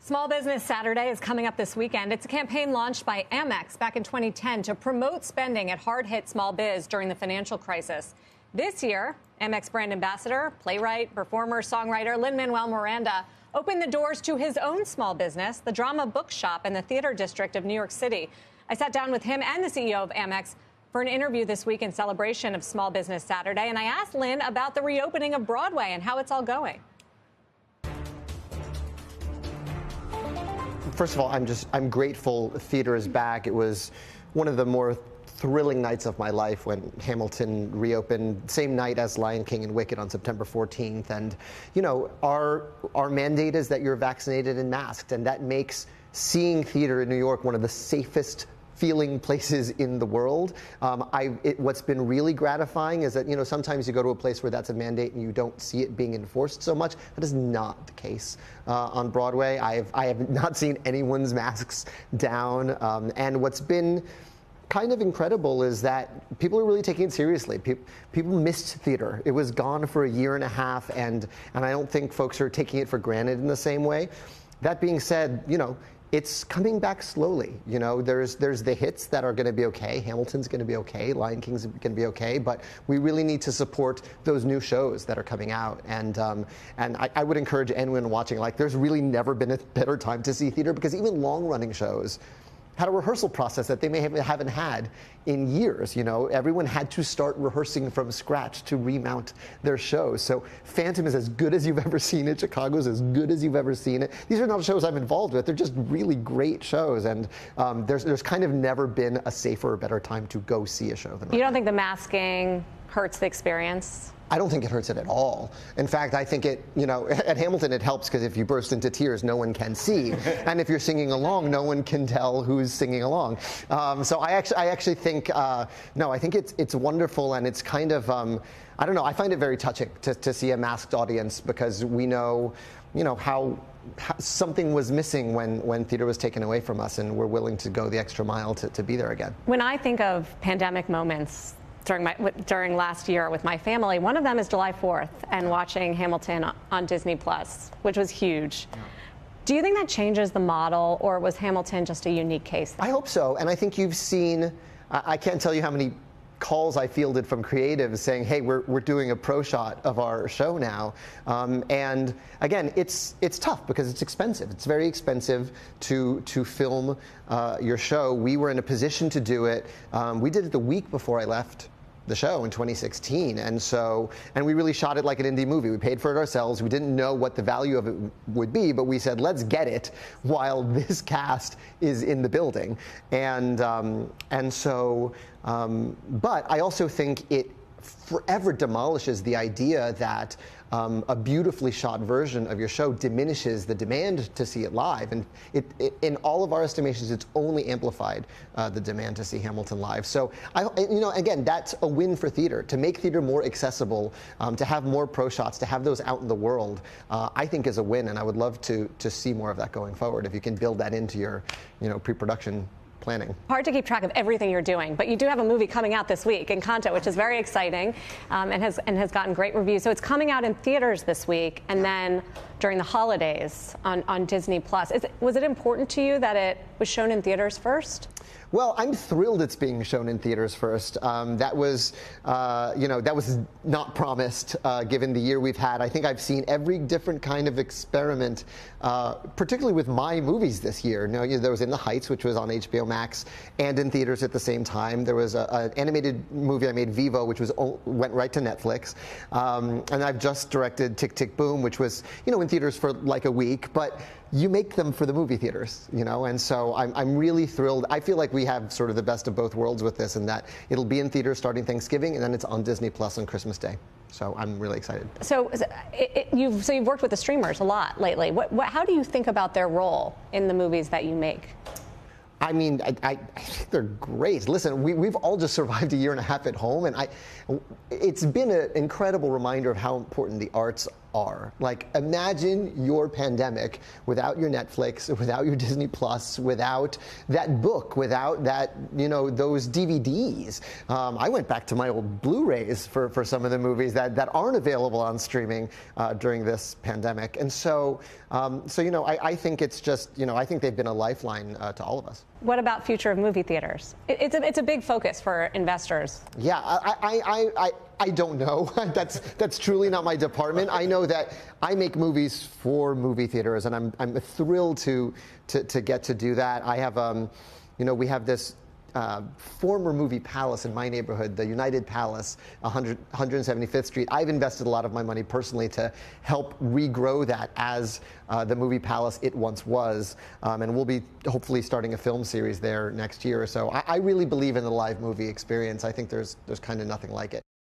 Small Business Saturday is coming up this weekend. It's a campaign launched by Amex back in 2010 to promote spending at hard-hit small biz during the financial crisis. This year, Amex brand ambassador, playwright, performer, songwriter Lin-Manuel Miranda opened the doors to his own small business, the Drama Bookshop in the Theater District of New York City. I sat down with him and the CEO of Amex for an interview this week in celebration of Small Business Saturday, and I asked Lin about the reopening of Broadway and how it's all going. First of all, I'm grateful theater is back. It was one of the more thrilling nights of my life when Hamilton reopened, same night as Lion King and Wicked on September 14th. And, you know, our mandate is that you're vaccinated and masked, and that makes seeing theater in New York one of the safest feeling places in the world. What's been really gratifying is that, you know, sometimes you go to a place where that's a mandate and you don't see it being enforced so much. That is not the case on Broadway. I have not seen anyone's masks down. And what's been kind of incredible is that people are really taking it seriously. People missed theater. It was gone for a year and a half, and I don't think folks are taking it for granted in the same way. That being said, you know, it's coming back slowly. You know, there's the hits that are going to be okay. Hamilton's going to be okay. Lion King's going to be okay. But we really need to support those new shows that are coming out. And I would encourage anyone watching, like, there's really never been a better time to see theater, because even long-running shows had a rehearsal process that they haven't had in years. You know, everyone had to start rehearsing from scratch to remount their shows. So Phantom is as good as you've ever seen it. Chicago's as good as you've ever seen it. These are not shows I'm involved with. They're just really great shows. And there's kind of never been a safer or better time to go see a show than right now. You don't think the masking hurts the experience? I don't think it hurts it at all. In fact, I think it, you know, at Hamilton it helps because if you burst into tears, no one can see. And if you're singing along, no one can tell who's singing along. So I actually think, no, I think it's wonderful, and it's kind of, I don't know, I find it very touching to see a masked audience, because we know, you know, how something was missing when theater was taken away from us, and we're willing to go the extra mile to be there again. When I think of pandemic moments during last year with my family, one of them is July 4th and watching Hamilton on Disney Plus, which was huge. Yeah. Do you think that changes the model, or was Hamilton just a unique case? I hope so, and I think you've seen, I can't tell you how many calls I fielded from creatives saying, hey, we're doing a pro shot of our show now. And again, it's tough because it's expensive. It's very expensive to film your show. We were in a position to do it. We did it the week before I left the show in 2016, and we really shot it like an indie movie. We paid for it ourselves. We didn't know what the value of it would be, but we said, let's get it while this cast is in the building. But I also think it forever demolishes the idea that a beautifully shot version of your show diminishes the demand to see it live. And in all of our estimations, it's only amplified the demand to see Hamilton live. So, you know, again, that's a win for theater. To make theater more accessible, to have more pro shots, to have those out in the world, I think is a win. And I would love to see more of that going forward, if you can build that into your, you know, pre-production planning. Hard to keep track of everything you're doing, but you do have a movie coming out this week, Encanto, which is very exciting, and has gotten great reviews. So it's coming out in theaters this week, and then during the holidays on Disney Plus. Was it important to you that it was shown in theaters first? Well, I'm thrilled it's being shown in theaters first. That was, you know, that was not promised given the year we've had. I think I've seen every different kind of experiment, particularly with my movies this year. You know, there was In the Heights, which was on HBO Max and in theaters at the same time. There was an animated movie I made, Vivo, which went right to Netflix. And I've just directed Tick, Tick, Boom, which was, you know, in theaters for like a week. But you make them for the movie theaters, you know, and so I'm really thrilled. I feel like we have sort of the best of both worlds with this, in that it'll be in theaters starting Thanksgiving, and then it's on Disney Plus on Christmas Day. So I'm really excited. So you've worked with the streamers a lot lately. How do you think about their role in the movies that you make? I mean, I think they're great. Listen, we've all just survived a year and a half at home, and it's been an incredible reminder of how important the arts are. Like, imagine your pandemic without your Netflix, without your Disney Plus, without that book, without that, those DVDs. I went back to my old Blu-rays for some of the movies that aren't available on streaming during this pandemic. And so I think it's just, I think they've been a lifeline to all of us. What about future of movie theaters? It's a big focus for investors. Yeah, I don't know. That's truly not my department. I know that I make movies for movie theaters, and I'm thrilled to get to do that. I have, we have this former movie palace in my neighborhood, the United Palace, 175th Street. I've invested a lot of my money personally to help regrow that as the movie palace it once was. And we'll be hopefully starting a film series there next year or so. I really believe in the live movie experience. I think there's kind of nothing like it.